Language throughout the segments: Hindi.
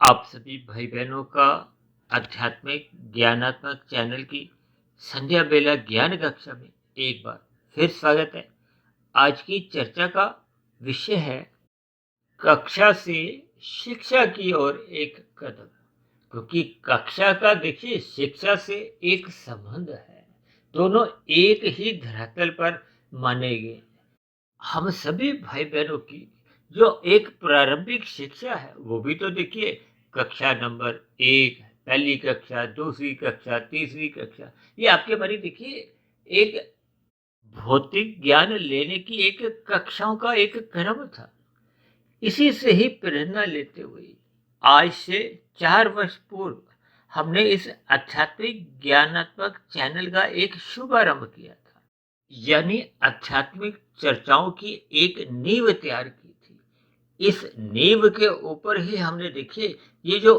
आप सभी भाई बहनों का आध्यात्मिक ज्ञानात्मक चैनल की संध्या बेला ज्ञान कक्षा में एक बार फिर स्वागत है। आज की चर्चा का विषय है कक्षा से शिक्षा की ओर एक कदम। क्योंकि कक्षा का देखिए शिक्षा से एक संबंध है, दोनों एक ही धरातल पर माने गए। हम सभी भाई बहनों की जो एक प्रारंभिक शिक्षा है वो भी तो देखिए कक्षा नंबर एक, पहली कक्षा, दूसरी कक्षा, तीसरी कक्षा, ये आपके हमारी देखिए एक भौतिक ज्ञान लेने की एक कक्षाओं का एक क्रम था। इसी से ही प्रेरणा लेते हुए आज से 4 वर्ष पूर्व हमने इस आध्यात्मिक ज्ञानात्मक चैनल का एक शुभारंभ किया था। यानी आध्यात्मिक चर्चाओं की एक नींव तैयार की थी। इस नींव के ऊपर ही हमने देखिए ये जो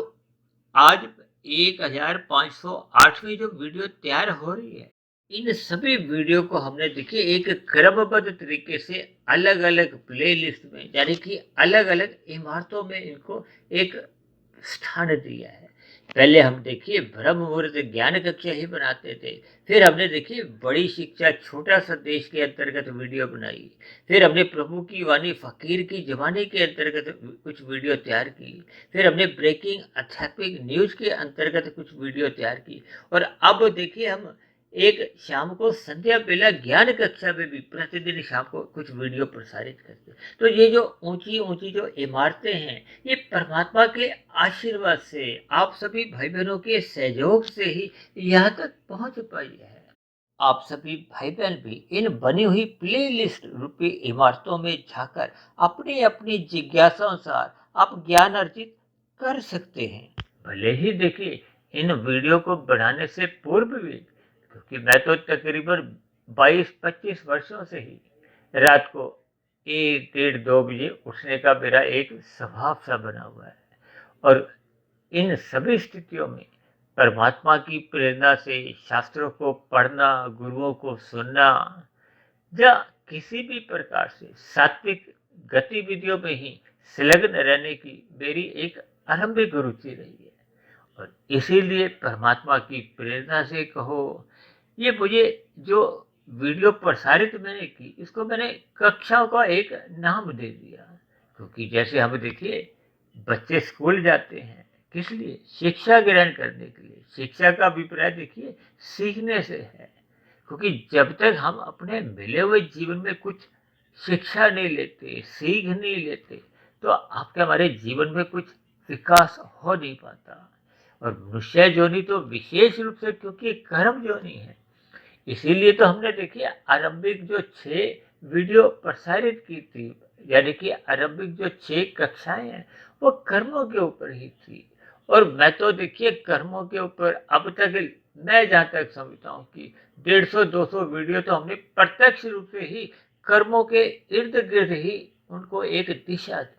आज 1508वीं जो वीडियो तैयार हो रही है, इन सभी वीडियो को हमने देखिए एक क्रमबद्ध तरीके से अलग अलग प्लेलिस्ट में यानी कि अलग अलग इमारतों में इनको एक स्थान दिया है। पहले हम देखिए ब्रह्म मुहूर्त ज्ञान कक्षा ही बनाते थे, फिर हमने देखिए बड़ी शिक्षा छोटा संदेश के अंतर्गत वीडियो बनाई, फिर हमने प्रभु की वाणी फकीर की जवानी के अंतर्गत कुछ वीडियो तैयार की, फिर हमने ब्रेकिंग आध्यात्मिक न्यूज के अंतर्गत कुछ वीडियो तैयार की, और अब देखिए हम एक शाम को संध्या बेला ज्ञान कक्षा में भी प्रतिदिन शाम को कुछ वीडियो प्रसारित करते हैं। तो ये जो ऊंची ऊंची जो इमारतें हैं, ये परमात्मा के आशीर्वाद से, आप सभी भाई बहनों के सहयोग से ही यहाँ तक पहुंच पाई है। आप सभी भाई बहन भी इन बनी हुई प्लेलिस्ट रूपी इमारतों में जाकर अपनी अपनी जिज्ञासा अनुसार आप ज्ञान अर्जित कर सकते हैं। भले ही देखिए इन वीडियो को बनाने से पूर्व भी, क्योंकि मैं तो तकरीबन 22-25 वर्षों से ही रात को 1, 1:30, 2 बजे उठने का मेरा एक स्वभाव सा बना हुआ है। और इन सभी स्थितियों में परमात्मा की प्रेरणा से शास्त्रों को पढ़ना, गुरुओं को सुनना या किसी भी प्रकार से सात्विक गतिविधियों में ही संलग्न रहने की मेरी एक आरंभिक रुचि रही है। और इसीलिए परमात्मा की प्रेरणा से कहो, ये मुझे जो वीडियो प्रसारित मैंने की, इसको मैंने कक्षाओं का एक नाम दे दिया। क्योंकि जैसे हम देखिए बच्चे स्कूल जाते हैं किस लिए? शिक्षा ग्रहण करने के लिए। शिक्षा का अभिप्राय देखिए सीखने से है। क्योंकि जब तक हम अपने मिले हुए जीवन में कुछ शिक्षा नहीं लेते, सीख नहीं लेते, तो आपके हमारे जीवन में कुछ विकास हो नहीं पाता। और मनुष्य जोनि तो विशेष रूप से क्योंकि कर्म जोनि है, इसीलिए तो हमने देखिए आरंभिक जो 6 वीडियो प्रसारित की थी, यानी कि आरंभिक जो 6 कक्षाएं हैं वो कर्मों के ऊपर ही थी। और मैं तो देखिए कर्मों के ऊपर अब तक मैं जहाँ तक समझता हूँ कि 150-200 वीडियो तो हमने प्रत्यक्ष रूप से ही कर्मों के इर्द गिर्द ही उनको एक दिशा दी।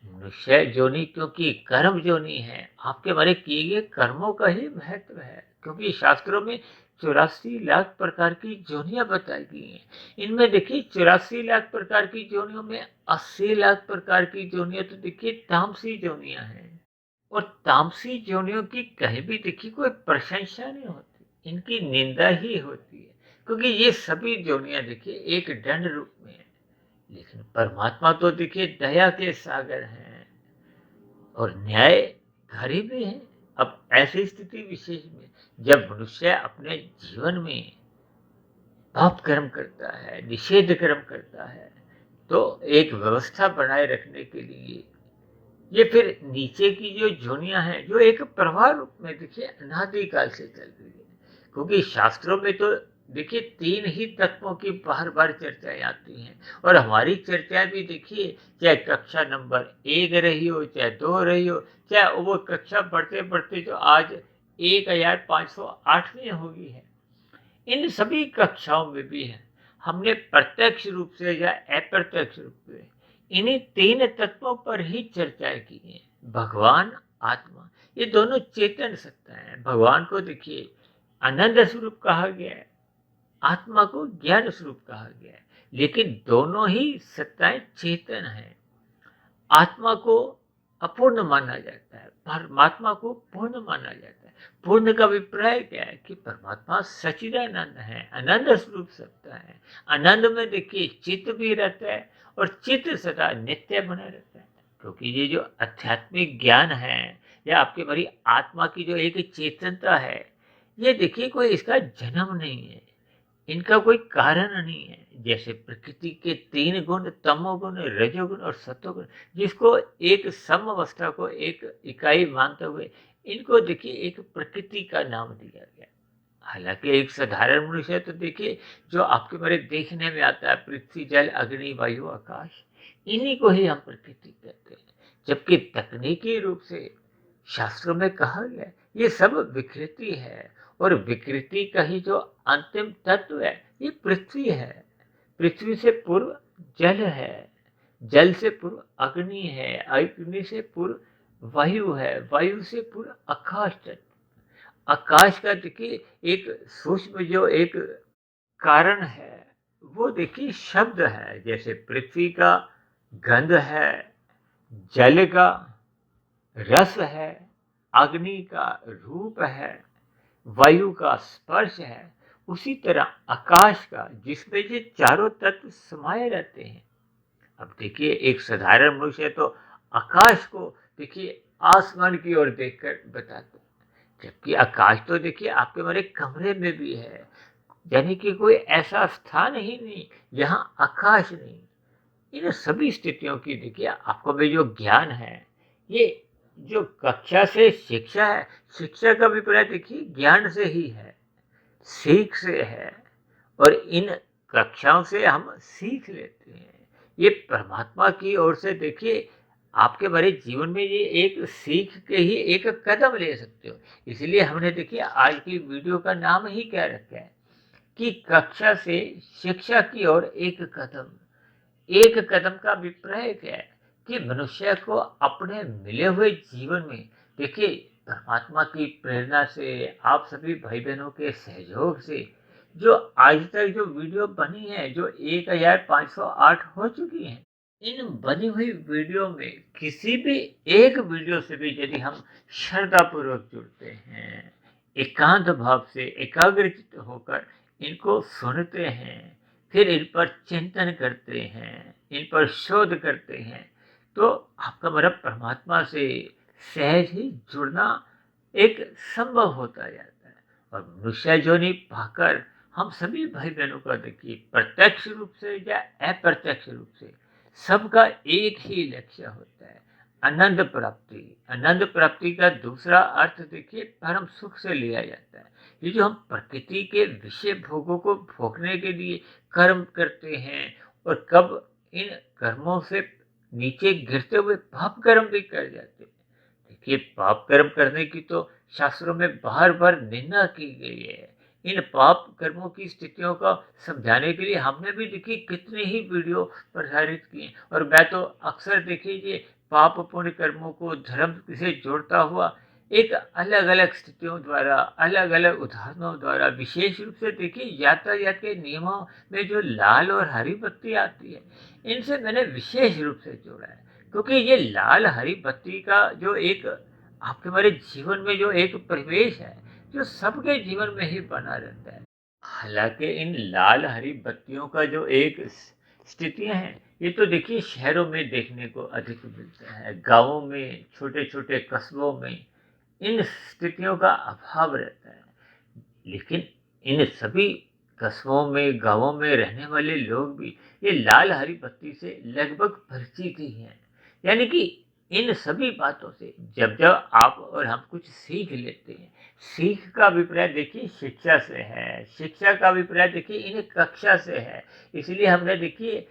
मनुष्य जोनि क्योंकि कर्म जोनि है, आपके हमारे किए गए कर्मों का ही महत्व है। क्योंकि शास्त्रों में 84 लाख प्रकार की जोनियां बताई गई हैं। इनमें देखिए 84 लाख प्रकार की जोनियों में 80 लाख प्रकार की जोनियां तो देखिए तामसी जोनियां हैं। और तामसी जोनियों की कहीं भी देखिए कोई प्रशंसा नहीं होती, इनकी निंदा ही होती है। क्योंकि ये सभी जोनियां देखिए एक दंड रूप में है। लेकिन परमात्मा तो देखिए दया के सागर हैं और न्यायधारी भी हैं। अब ऐसी स्थिति विशेष में जब मनुष्य अपने जीवन में पाप कर्म करता है, निषेध कर्म करता है, तो एक व्यवस्था बनाए रखने के लिए ये फिर नीचे की जो जोनियां हैं, जो एक प्रवाह रूप में देखिए अनादिकाल से चल रही है। क्योंकि शास्त्रों में तो देखिए 3 ही तत्वों की बार बार चर्चाएं आती हैं। और हमारी चर्चाएं भी देखिए चाहे कक्षा नंबर 1 रही हो, चाहे 2 रही हो, चाहे वो कक्षा बढ़ते बढ़ते जो आज 1508वीं हो गई है, इन सभी कक्षाओं में भी है हमने प्रत्यक्ष रूप से या अप्रत्यक्ष रूप से इन्हीं 3 तत्वों पर ही चर्चाएं की है। भगवान, आत्मा, ये दोनों चेतन सत्ता है। भगवान को देखिए आनंद स्वरूप कहा गया है, आत्मा को ज्ञान स्वरूप कहा गया है। लेकिन दोनों ही सत्ताएं चेतन है। आत्मा को अपूर्ण माना जाता है, परमात्मा को पूर्ण माना जाता है। पूर्ण का अभिप्राय क्या है कि परमात्मा सच्चिदानंद है, आनंद स्वरूप सत्ता है। आनंद में देखिए चित्त भी रहता है और चित्त सदा नित्य बना रहता है। क्योंकि ये जो आध्यात्मिक ज्ञान है या आपकी हमारी आत्मा की जो एक चेतनता है, ये देखिए कोई इसका जन्म नहीं है, इनका कोई कारण नहीं है। जैसे प्रकृति के 3 गुण, तमोगुण, रजोगुण और सत्वगुण, जिसको एक सम अवस्था को एक इकाई मानते हुए इनको देखिए एक प्रकृति का नाम दिया गया। हालांकि एक साधारण मनुष्य तो देखिए जो आपके मेरे देखने में आता है, पृथ्वी, जल, अग्नि, वायु, आकाश, इन्हीं को ही हम प्रकृति कहते हैं। जबकि तकनीकी रूप से शास्त्रों में कहा गया है, ये सब विकृति है और विकृति का ही जो अंतिम तत्व है ये पृथ्वी है। पृथ्वी से पूर्व जल है, जल से पूर्व अग्नि है, अग्नि से पूर्व वायु है, वायु से पूर्व आकाश तत्व। आकाश का देखिए एक सूक्ष्म जो एक कारण है वो देखिए शब्द है। जैसे पृथ्वी का गंध है, जल का रस है, अग्नि का रूप है, वायु का स्पर्श है, उसी तरह आकाश का जिसमें ये चारों तत्व समाये रहते हैं। अब देखिए एक साधारण मनुष्य तो आकाश को देखिए आसमान की ओर देखकर बताते हैं, जबकि आकाश तो देखिए आपके हमारे कमरे में भी है। यानी कि कोई ऐसा स्थान ही नहीं जहाँ आकाश नहीं। इन सभी स्थितियों की देखिए आपको भी जो ज्ञान है, ये जो कक्षा से शिक्षा है, शिक्षा का अभिप्राय देखिए ज्ञान से ही है, सीख से है। और इन कक्षाओं से हम सीख लेते हैं। ये परमात्मा की ओर से देखिए आपके हमारे जीवन में ये एक सीख के ही एक कदम ले सकते हो। इसलिए हमने देखिए आज की वीडियो का नाम ही क्या रखा है कि कक्षा से शिक्षा की ओर एक कदम। एक कदम का अभिप्राय क्या है कि मनुष्य को अपने मिले हुए जीवन में देखिए परमात्मा की प्रेरणा से, आप सभी भाई बहनों के सहयोग से जो आज तक जो वीडियो बनी है, जो 1508 हो चुकी हैं, इन बनी हुई वीडियो में किसी भी एक वीडियो से भी यदि हम श्रद्धापूर्वक जुड़ते हैं, एकांत भाव से एकाग्रचित होकर इनको सुनते हैं, फिर इन पर चिंतन करते हैं, इन पर शोध करते हैं, तो आपका मेरा परमात्मा से सहज ही जुड़ना एक संभव होता जाता है। और मनुष्य जोनि पाकर हम सभी भाई बहनों का देखिए प्रत्यक्ष रूप से या अप्रत्यक्ष रूप से सबका एक ही लक्ष्य होता है, आनंद प्राप्ति। आनंद प्राप्ति का दूसरा अर्थ देखिए परम सुख से लिया जाता है। ये जो हम प्रकृति के विषय भोगों को भोगने के लिए कर्म करते हैं और कब इन कर्मों से नीचे गिरते हुए पाप कर्म भी कर जाते हैं। देखिए पाप कर्म करने की तो शास्त्रों में बार बार निंदा की गई है। इन पाप कर्मों की स्थितियों को समझाने के लिए हमने भी देखिए कितने ही वीडियो प्रसारित किए। और मैं तो अक्सर देखिए पाप पुण्य कर्मों को धर्म से जोड़ता हुआ एक अलग अलग स्थितियों द्वारा, अलग अलग उदाहरणों द्वारा, विशेष रूप से देखिए यातायात के नियमों में जो लाल और हरी बत्ती आती है, इनसे मैंने विशेष रूप से जोड़ा है। क्योंकि ये लाल हरी बत्ती का जो एक आपके हमारे जीवन में जो एक परिवेश है, जो सबके जीवन में ही बना रहता है। हालांकि इन लाल हरी बत्तियों का जो एक स्थितियां हैं, ये तो देखिए शहरों में देखने को अधिक मिलता है। गांवों में, छोटे छोटे कस्बों में इन स्थितियों का अभाव रहता है। लेकिन इन सभी कस्बों में, गांवों में रहने वाले लोग भी ये लाल हरी बत्ती से लगभग परिचित ही हैं। यानी कि इन सभी बातों से जब जब आप और हम कुछ सीख लेते हैं, सीख का अभिप्राय देखिए शिक्षा से है, शिक्षा का अभिप्राय देखिए इन कक्षा से है। इसलिए हमने देखिए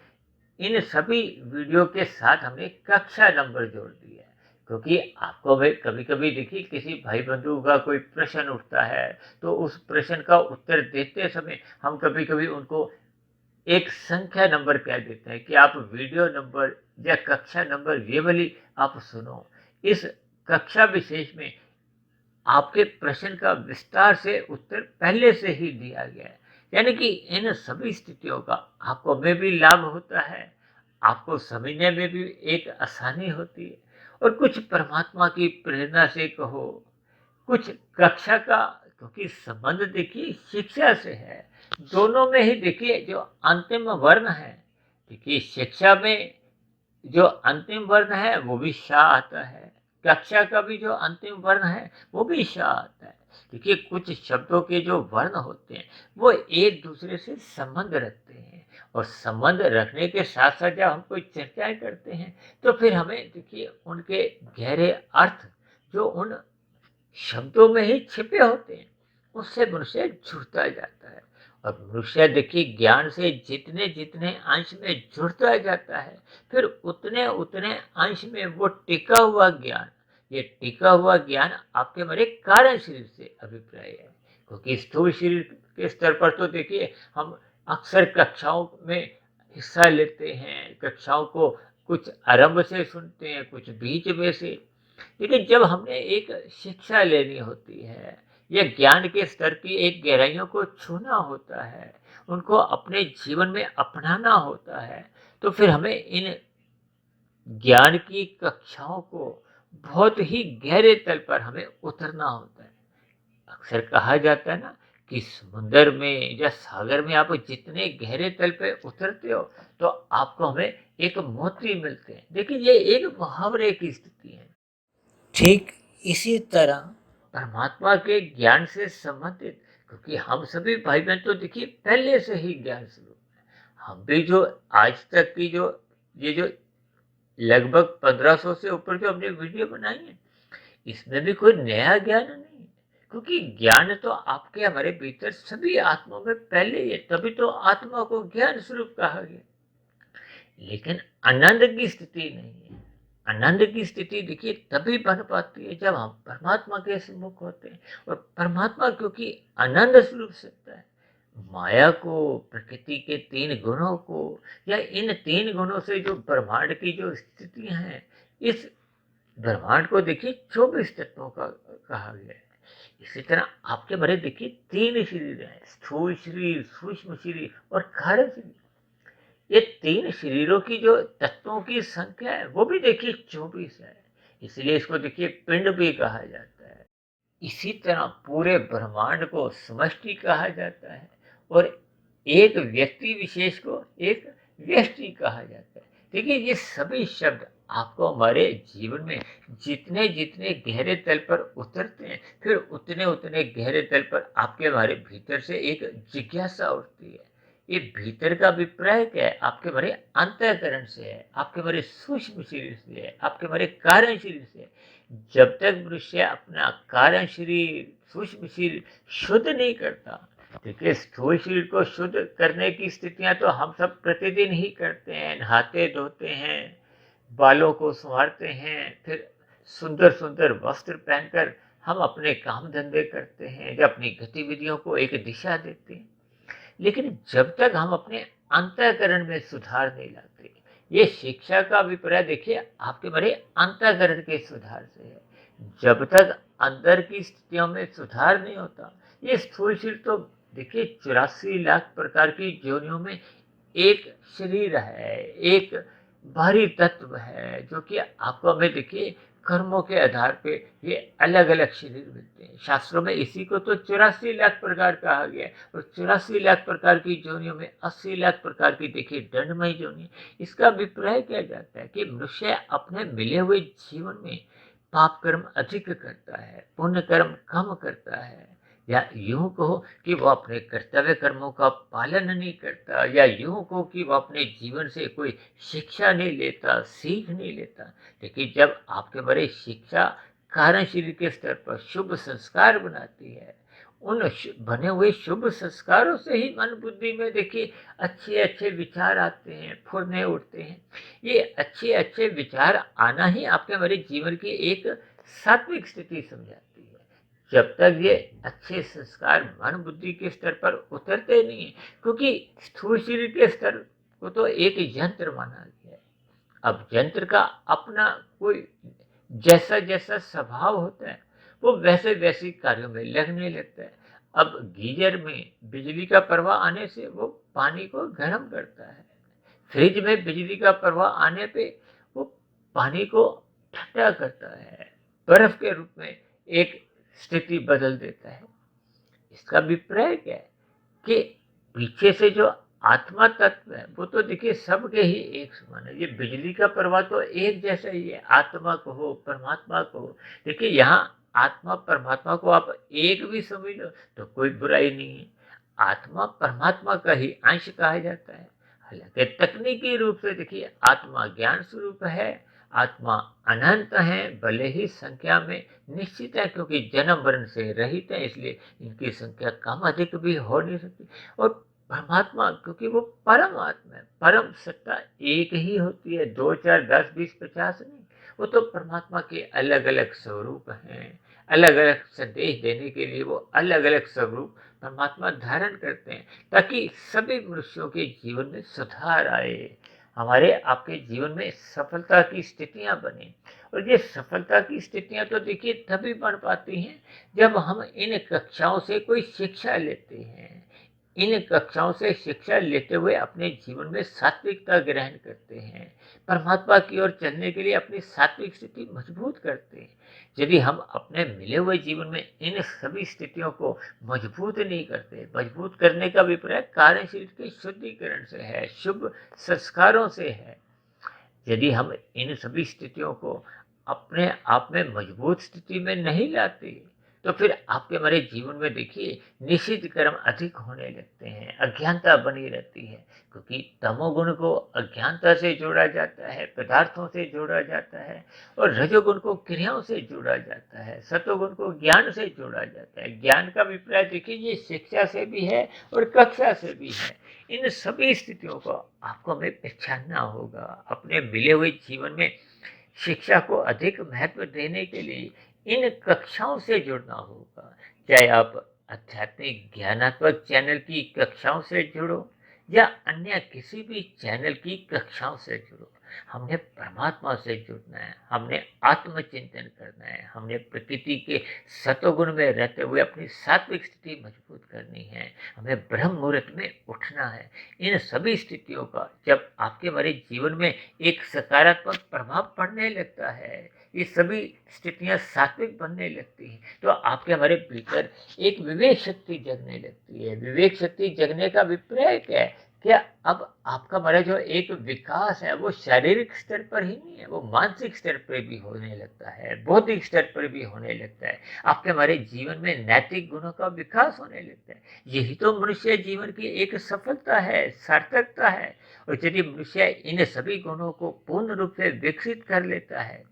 इन सभी वीडियो के साथ हमने कक्षा नंबर जोड़ दिया है। क्योंकि आपको भी कभी कभी देखिए किसी भाई बंधु का कोई प्रश्न उठता है, तो उस प्रश्न का उत्तर देते समय हम कभी कभी उनको एक संख्या नंबर कह देते हैं कि आप वीडियो नंबर या कक्षा नंबर ये वाली आप सुनो। इस कक्षा विशेष में आपके प्रश्न का विस्तार से उत्तर पहले से ही दिया गया है। यानी कि इन सभी स्थितियों का आपको में भी लाभ होता है, आपको समझने में भी एक आसानी होती है। और कुछ परमात्मा की प्रेरणा से कहो, कुछ कक्षा का, क्योंकि संबंध देखिए शिक्षा से है। दोनों में ही देखिए जो अंतिम वर्ण है, देखिए शिक्षा में जो अंतिम वर्ण है वो भी शाह आता है, कक्षा का भी जो अंतिम वर्ण है वो भी शाह आता है। देखिए कुछ शब्दों के जो वर्ण होते हैं वो एक दूसरे से संबंध रखते हैं, और संबंध रखने के साथ साथ जब हम कोई चर्चाएं करते हैं तो फिर हमें देखिए उनके गहरे अर्थ जो उन शब्दों में ही छिपे होते हैं उससे मनुष्य जुड़ता जाता है। और मनुष्य देखिए ज्ञान से जितने जितने अंश में जुड़ता जाता है, फिर उतने उतने अंश में वो टिका हुआ ज्ञान, ये टिका हुआ ज्ञान आपके मेरे कारण शरीर से अभिप्राय है। क्योंकि स्थूल शरीर के स्तर पर तो देखिए हम अक्सर कक्षाओं में हिस्सा लेते हैं, कक्षाओं को कुछ आरंभ से सुनते हैं, कुछ बीच में से। लेकिन जब हमने एक शिक्षा लेनी होती है या ज्ञान के स्तर की एक गहराइयों को छूना होता है, उनको अपने जीवन में अपनाना होता है, तो फिर हमें इन ज्ञान की कक्षाओं को बहुत ही गहरे तल पर हमें उतरना होता है। अक्सर कहा जाता है ना कि समुंदर में या सागर में आप जितने गहरे तल पे उतरते हो तो आपको हमें एक मोती मिलते हैं। देखिए ये एक मुहावरे की स्थिति है। ठीक इसी तरह परमात्मा के ज्ञान से संबंधित, क्योंकि हम सभी भाई बहन तो देखिए पहले से ही ज्ञान स्वरूप है। हम भी जो आज तक की जो ये जो लगभग 1500 से ऊपर जो हमने वीडियो बनाई है, इसमें भी कोई नया ज्ञान नहीं है, क्योंकि ज्ञान तो आपके हमारे भीतर सभी आत्माओं में पहले ही है, तभी तो आत्मा को ज्ञान स्वरूप कहा गया। लेकिन आनंद की स्थिति नहीं है। आनंद की स्थिति देखिए तभी बन पाती है जब हम परमात्मा के सम्मुख होते हैं, और परमात्मा क्योंकि आनंद स्वरूप सत्ता है, माया को, प्रकृति के 3 गुणों को, या इन 3 गुणों से जो ब्रह्मांड की जो स्थितियां हैं, इस ब्रह्मांड को देखिए 24 तत्वों का कहा गया है। इसी तरह आपके भरे देखिए 3 शरीर हैं, स्थूल शरीर, सूक्ष्म शरीर और कारण शरीर। ये 3 शरीरों की जो तत्वों की संख्या है वो भी देखिए 24 है, इसलिए इसको देखिए पिंड भी कहा जाता है। इसी तरह पूरे ब्रह्मांड को समष्टि कहा जाता है, और एक व्यक्ति विशेष को एक व्यष्टि कहा जाता है। देखिए ये सभी शब्द आपको हमारे जीवन में जितने जितने गहरे तल पर उतरते हैं, फिर उतने उतने गहरे तल पर आपके हमारे भीतर से एक जिज्ञासा उठती है। ये भीतर का अभिप्राय क्या है? आपके हमारे अंतःकरण से है, आपके हमारे सूक्ष्म शरीर से है, आपके हमारे कारण शरीर से है। जब तक मनुष्य अपना कारण शरीर, सूक्ष्म शरीर शुद्ध नहीं करता, देखिए स्थूल शरीर को शुद्ध करने की स्थितियां तो हम सब प्रतिदिन ही करते हैं, नहाते धोते हैं, बालों को संवारते हैं, फिर सुंदर सुंदर वस्त्र पहनकर हम अपने काम धंधे करते हैं या अपनी गतिविधियों को एक दिशा देते हैं। लेकिन जब तक हम अपने अंतःकरण में सुधार नहीं लाते, ये शिक्षा का अभिप्राय देखिए आपके बड़े अंतःकरण के सुधार से है। जब तक अंदर की स्थितियों में सुधार नहीं होता, ये स्थूल शरीर तो देखिए 84 लाख प्रकार की योनियों में एक शरीर है, एक बाहरी तत्व है, जो कि आपको हमें देखिए कर्मों के आधार पे ये अलग अलग शरीर मिलते हैं। शास्त्रों में इसी को तो 84 लाख प्रकार कहा गया है, और 84 लाख प्रकार की योनियों में 80 लाख प्रकार की देखिए दंडमय योनि। इसका अभिप्राय किया जाता है कि मनुष्य अपने मिले हुए जीवन में पाप कर्म अधिक करता है, पुण्य कर्म कम करता है, या यूं कहो कि वो अपने कर्तव्य कर्मों का पालन नहीं करता, या यूं कहो कि वो अपने जीवन से कोई शिक्षा नहीं लेता, सीख नहीं लेता। लेकिन जब आपके बड़े शिक्षा कारण शरीर के स्तर पर शुभ संस्कार बनाती है, उन बने हुए शुभ संस्कारों से ही मन बुद्धि में देखिए अच्छे अच्छे विचार आते हैं, फुरने उठते हैं। ये अच्छे अच्छे विचार आना ही आपके मेरे जीवन की एक सात्विक स्थिति समझाती है। जब तक ये अच्छे संस्कार मन बुद्धि के स्तर पर उतरते नहीं है, क्योंकि स्थूल शरीर के स्तर को तो एक यंत्र माना गया है। अब यंत्र का अपना कोई जैसा जैसा स्वभाव होता है, वो वैसे वैसे कार्यों में लगने लगता है। अब गीजर में बिजली का प्रवाह आने से वो पानी को गर्म करता है, फ्रिज में बिजली का प्रवाह आने पे वो पानी को ठंडा करता है, बर्फ के रूप में एक स्थिति बदल देता है। इसका अभिप्राय क्या है कि पीछे से जो आत्मा तत्व है वो तो देखिए सबके ही एक समान है। ये बिजली का प्रवाह तो एक जैसा ही है, आत्मा को हो परमात्मा को हो। देखिए यहाँ आत्मा परमात्मा को आप एक भी समझ लो तो कोई बुराई नहीं है। आत्मा परमात्मा का ही अंश कहा जाता है। हालांकि तकनीकी रूप से देखिए आत्मा ज्ञान स्वरूप है, आत्मा अनंत है, भले ही संख्या में निश्चित है, क्योंकि जन्म वर्ण से रहित है, इसलिए इनकी संख्या कम अधिक भी हो नहीं सकती। और परमात्मा क्योंकि वो परम आत्मा है, परम सत्ता एक ही होती है, 2 4 10 20 50 नहीं। वो तो परमात्मा के अलग अलग स्वरूप हैं, अलग अलग संदेश देने के लिए वो अलग अलग स्वरूप परमात्मा धारण करते हैं, ताकि सभी मनुष्यों के जीवन में सुधार आए, हमारे आपके जीवन में सफलता की स्थितियां बने। और ये सफलता की स्थितियां तो देखिए तभी बन पाती हैं जब हम इन कक्षाओं से कोई शिक्षा लेते हैं। इन कक्षाओं से शिक्षा लेते हुए अपने जीवन में सात्विकता ग्रहण करते हैं, परमात्मा की ओर चलने के लिए अपनी सात्विक स्थिति मजबूत करते हैं। यदि हम अपने मिले हुए जीवन में इन सभी स्थितियों को मजबूत नहीं करते, मजबूत करने का अभिप्राय कार्यशील के शुद्धिकरण से है, शुभ संस्कारों से है। यदि हम इन सभी स्थितियों को अपने आप में मजबूत स्थिति में नहीं लाते तो फिर आपके हमारे जीवन में देखिए निषिद्ध कर्म अधिक होने लगते हैं, अज्ञानता बनी रहती है, क्योंकि तमोगुण को अज्ञानता से जोड़ा जाता है, पदार्थों से जोड़ा जाता है, और रजोगुण को क्रियाओं से जोड़ा जाता है, सतोगुण को ज्ञान से जोड़ा जाता है। ज्ञान का अभिप्राय देखिए ये शिक्षा से भी है और कक्षा से भी है। इन सभी स्थितियों को आपको हमें पहचानना होगा। अपने मिले हुए जीवन में शिक्षा को अधिक महत्व देने के लिए इन कक्षाओं से जुड़ना होगा। चाहे आप आध्यात्मिक ज्ञानात्मक चैनल की कक्षाओं से जुड़ो या अन्य किसी भी चैनल की कक्षाओं से जुड़ो, हमने परमात्मा से जुड़ना है, हमने आत्मचिंतन करना है, हमने प्रकृति के सतोगुण में रहते हुए अपनी सात्विक स्थिति मजबूत करनी है, हमें ब्रह्म मुहूर्त में उठना है। इन सभी स्थितियों का जब आपके हमारे जीवन में एक सकारात्मक प्रभाव पड़ने लगता है, ये सभी स्थितियां सात्विक बनने लगती हैं, तो आपके हमारे भीतर एक विवेक शक्ति जगने लगती है। विवेक शक्ति जगने का अभिप्राय क्या है? क्या अब आपका हमारा जो एक विकास है वो शारीरिक स्तर पर ही नहीं है, वो मानसिक स्तर पर भी होने लगता है, बौद्धिक स्तर पर भी होने लगता है। आपके हमारे जीवन में नैतिक गुणों का विकास होने लगता है। यही तो मनुष्य जीवन की एक सफलता है, सार्थकता है। और यदि मनुष्य इन सभी गुणों को पूर्ण रूप से विकसित कर लेता है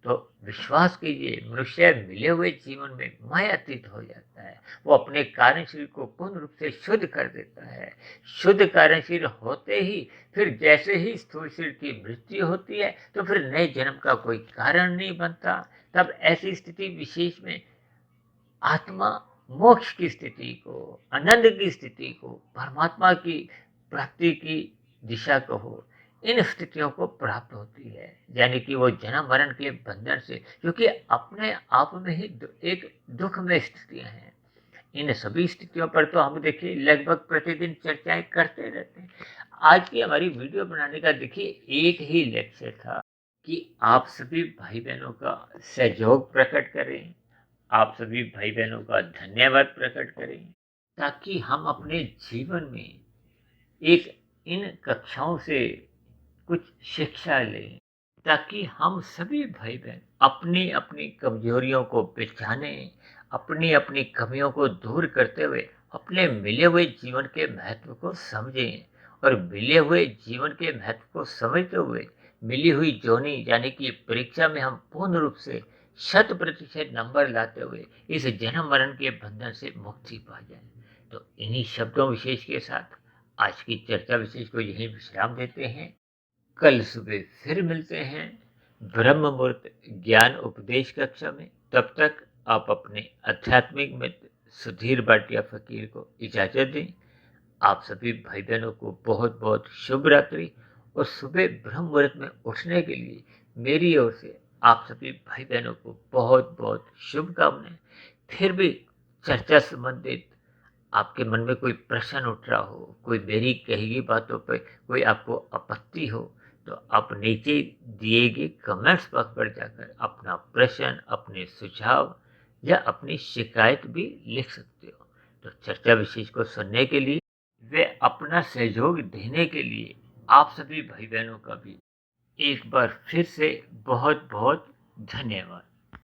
तो विश्वास कीजिए मनुष्य मिले हुए जीवन में मायातीत हो जाता है। वो अपने कार्यशील को पूर्ण रूप से शुद्ध कर देता है। शुद्ध कार्यशील होते ही फिर जैसे ही स्थूल शरीर की मृत्यु होती है तो फिर नए जन्म का कोई कारण नहीं बनता। तब ऐसी स्थिति विशेष में आत्मा मोक्ष की स्थिति को, आनंद की स्थिति को, परमात्मा की प्राप्ति की दिशा को हो, इन स्थितियों को प्राप्त होती है। यानी कि वो जन्म मरण के बंधन से, क्योंकि अपने आप में ही एक दुख में स्थितियां हैं। इन सभी स्थितियों पर तो हम देखिए लगभग प्रतिदिन चर्चाएं करते रहते हैं। आज की हमारी वीडियो बनाने का देखिए एक ही लक्ष्य था कि आप सभी भाई बहनों का सहयोग प्रकट करें, आप सभी भाई बहनों का धन्यवाद प्रकट करें, ताकि हम अपने जीवन में एक इन कक्षाओं से कुछ शिक्षा लें, ताकि हम सभी भाई बहन अपनी अपनी कमजोरियों को पहचाने, अपनी अपनी कमियों को दूर करते हुए अपने मिले हुए जीवन के महत्व को समझें, और मिले हुए जीवन के महत्व को समझते हुए मिली हुई जोनी यानी कि परीक्षा में हम पूर्ण रूप से 100% नंबर लाते हुए इस जन्म मरण के बंधन से मुक्ति पा जाए। तो इन्हीं शब्दों विशेष के साथ आज की चर्चा विशेष को यहीं विश्राम देते हैं। कल सुबह फिर मिलते हैं ब्रह्म मुहूर्त ज्ञान उपदेश कक्षा में। तब तक आप अपने आध्यात्मिक मित्र सुधीर भाटिया फकीर को इजाजत दें। आप सभी भाई बहनों को बहुत बहुत शुभ रात्रि, और सुबह ब्रह्म मुहूर्त में उठने के लिए मेरी ओर से आप सभी भाई बहनों को बहुत बहुत शुभकामनाएं। फिर भी चर्चा संबंधित आपके मन में कोई प्रश्न उठ रहा हो, कोई मेरी कही गई बातों पर कोई आपको आपत्ति हो, तो आप नीचे दिए गए कमेंट्स बॉक्स पर जाकर अपना प्रश्न, अपने सुझाव या अपनी शिकायत भी लिख सकते हो। तो चर्चा विशेष को सुनने के लिए वे अपना सहयोग देने के लिए आप सभी भाई बहनों का भी एक बार फिर से बहुत बहुत धन्यवाद।